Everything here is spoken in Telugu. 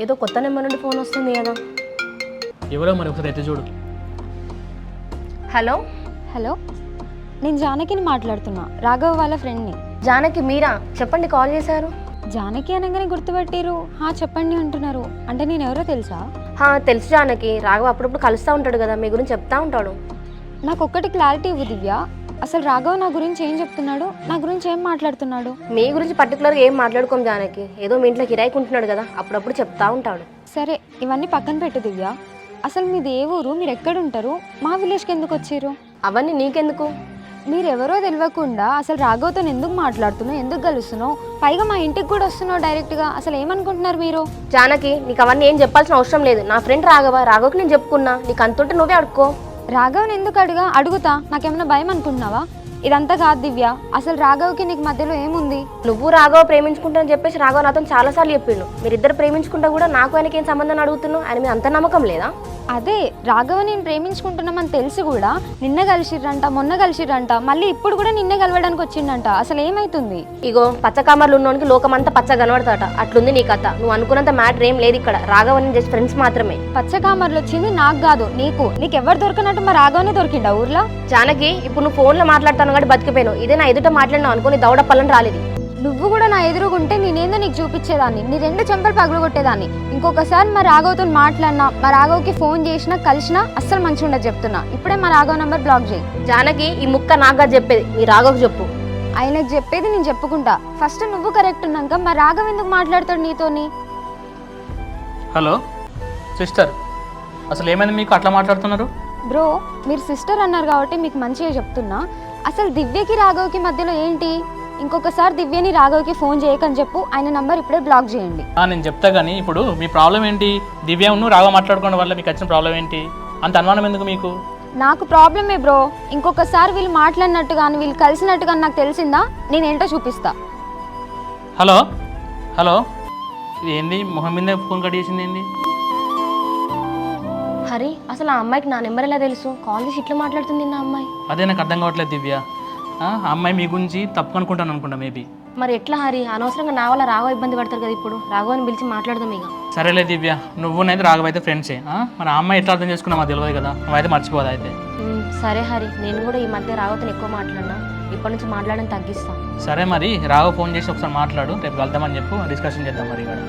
ఏదో కొత్త నెంబర్ నుండి ఫోన్ వస్తుంది కదా. ఎవరో మరి ఒకసారి అయితే చూడు. హలో హలో, నేను జానకిని మాట్లాడుతున్నా, రాఘవ్ వాళ్ళ ఫ్రెండ్ని. జానకి మీరా? చెప్పండి, కాల్ చేశారు. జానకి అనగానే గుర్తుపెట్టిరు. చెప్పండి అంటున్నారు. అంటే నేను ఎవరో తెలుసా? తెలుసు జానకి, రాఘవ్ అప్పుడప్పుడు కలుస్తూ ఉంటాడు కదా, మీ గురించి చెప్తా ఉంటాడు. నాకు ఒక్కటి క్లారిటీ ఇవ్వు దివ్య, అసలు రాఘవ్ నా గురించి ఏం చెప్తున్నాడు, నా గురించి ఏం మాట్లాడుతున్నాడు? మీ గురించి పర్టికులర్గా ఏం మాట్లాడుకోం జానకి, ఏదో మీ ఇంట్లో కిరాయికి ఉంటున్నాడు కదా, అప్పుడప్పుడు చెప్తా ఉంటాడు. సరే, ఇవన్నీ పక్కన పెట్టు దివ్య. అసలు మీది ఏ ఊరు, మీరు ఎక్కడుంటారు, మా విలేజ్కి ఎందుకు వచ్చారు? అవన్నీ నీకెందుకు? మీరెవరో తెలియకుండా అసలు రాఘవ్తో ఎందుకు మాట్లాడుతున్నావు, ఎందుకు కలుస్తున్నావు, పైగా మా ఇంటికి కూడా వస్తున్నావు డైరెక్ట్గా. అసలు ఏమనుకుంటున్నారు మీరు? జానకి, నీకు అవన్నీ ఏం చెప్పాల్సిన అవసరం లేదు. నా ఫ్రెండ్ రాఘవ్కి నేను చెప్పుకున్నా, నీకు అంతుంటే నువ్వే అడుక్కో. రాఘవ్ని ఎందుకు అడుగుతా? నాకేమైనా భయం అనుకుంటున్నావా? ఇదంతా కాదు దివ్య, అసలు రాఘవ్కి నీకు మధ్యలో ఏముంది? నువ్వు రాఘవ్ ప్రేమించుకుంటానని చెప్పేసి రాఘవ్ నాతో చాలాసార్లు చెప్పిండు. మీరిద్దరు ప్రేమించుకుంటా కూడా నాకు ఆయనకి ఏం సంబంధం అడుగుతున్నావు? ఆయన మీద అంత నమ్మకం లేదా? అదే, రాఘవ్ నేను ప్రేమించుకుంటున్నామని తెలిసి కూడా నిన్న కలిసిర్రంట, మొన్న కలిసిర్రంట, మళ్ళీ ఇప్పుడు కూడా నిన్నే కలవడానికి వచ్చిండంట. అసలు ఏమైతుంది? ఇగో పచ్చకామర్లు ఉన్నోనికి లోకమంతా పచ్చ కనబడతాట, అట్లుంది నీ కథ. నువ్వు అనుకున్నంత మ్యాటర్ ఏం లేదు ఇక్కడ. రాఘవ్ అని జస్ట్ ఫ్రెండ్స్ మాత్రమే. పచ్చకామర్లు వచ్చింది నాకు కాదు, నీకెవరు దొరికినట్టు మా రాఘవనే దొరికిండా ఊర్లో? జానకి, ఇప్పుడు నువ్వు ఫోన్లో మాట్లాడతాను కాబట్టి బతికిపోయాను. ఇదే నా ఎదుట మాట్లాడినావు అనుకో, నీ దౌడ పళ్ళని రాలేదు. నువ్వు కూడా నా ఎదురుగుంటే నేనేందో నీకు చూపించేదాన్ని, నీ 2 చెంపలు పగలగొట్టేదాన్ని. ఇంకొకసారి మా రాఘవ్తో మాట్లాడినా, మా రాఘవ్కి ఫోన్ చేసినా, కలిసినా అస్సలు మంచిగా ఉండదు చెప్తున్నా. ఇప్పుడే మా రాఘవ్ నంబర్ బ్లాక్ చేయి. జానకి, ఈ ముక్క నాగా చెప్పేది, నీ రాఘవ్కి చెప్పు. ఆయనకు చెప్పేది నేను చెప్పుకుంటా. ఫస్ట్ నువ్వు కరెక్ట్ ఉన్నాక మా రాఘవ్ ఎందుకు మాట్లాడతాడు నీతోని? హలో సిస్టర్, అసలు ఏమైంది మీకు అట్లా మాట్లాడుతున్నారు? బ్రో, మీరు సిస్టర్ అన్నారు కాబట్టి మీకు మంచిగా చెప్తున్నా. అసలు దివ్యకి రాఘవ్కి మధ్యలో ఏంటి? ఇంకొకసారి దివ్యని రాఘవ్కి ఫోన్ చేయకని చెప్పు. ఆయన నంబర్ ఇప్పుడే బ్లాక్ చేయండి. నేను చెప్తా కానీ ఇప్పుడు మీ ప్రాబ్లం ఏంటి? దివ్యను రాఘవ మాట్లాడుకోవడం వల్ల మీకు వచ్చిన ప్రాబ్లం ఏంటి? అంత అనుమానం ఎందుకు మీకు? నాకు ప్రాబ్లమే బ్రో. ఇంకొకసారి వీళ్ళు మాట్లాడినట్టు కానీ వీళ్ళు కలిసినట్టు కానీ నాకు తెలిసిందా, నేనేంటో చూపిస్తా. హలో హలో, ఇది ఏంది మొహం మీద ఫోన్ కట్ చేసింది ఏంది? హరి, అసలు ఆ అమ్మాయికి నా నెంబర్ ఎలా తెలుసు? కాల్ చేసి ఇట్లా మాట్లాడుతుంది నా అమ్మాయి. అదే నాకు అర్థం కావట్లేదు దివ్య. ఆ అమ్మాయి మీ గురించి తప్పు అనుకుంటాను అనుకుంటా మేబీ. మరి ఎట్లా హరి? అనవసరంగా నా వల్ల రాఘవ ఇబ్బంది పడతారు కదా. ఇప్పుడు రాఘవని పిలిచి మాట్లాడదాం ఇక. సరేలే దివ్య, నువ్వునైతే రాఘవ అయితే ఫ్రెండ్సే. మరి ఆ అమ్మాయి ఎట్లా అర్థం చేసుకున్నా మాకు తెలియదు కదా, నువ్వైతే మర్చిపోదు అయితే. సరే హరి, నేను కూడా ఈ మధ్య రాఘవతో ఎక్కువ మాట్లాడినా, ఇప్పటి నుంచి మాట్లాడడం తగ్గిస్తా. సరే మరి రాఘవ ఫోన్ చేసి ఒకసారి మాట్లాడు, రేపు కలుద్దామని చెప్పు, డిస్కషన్ చేద్దాం మరి ఇక్కడ.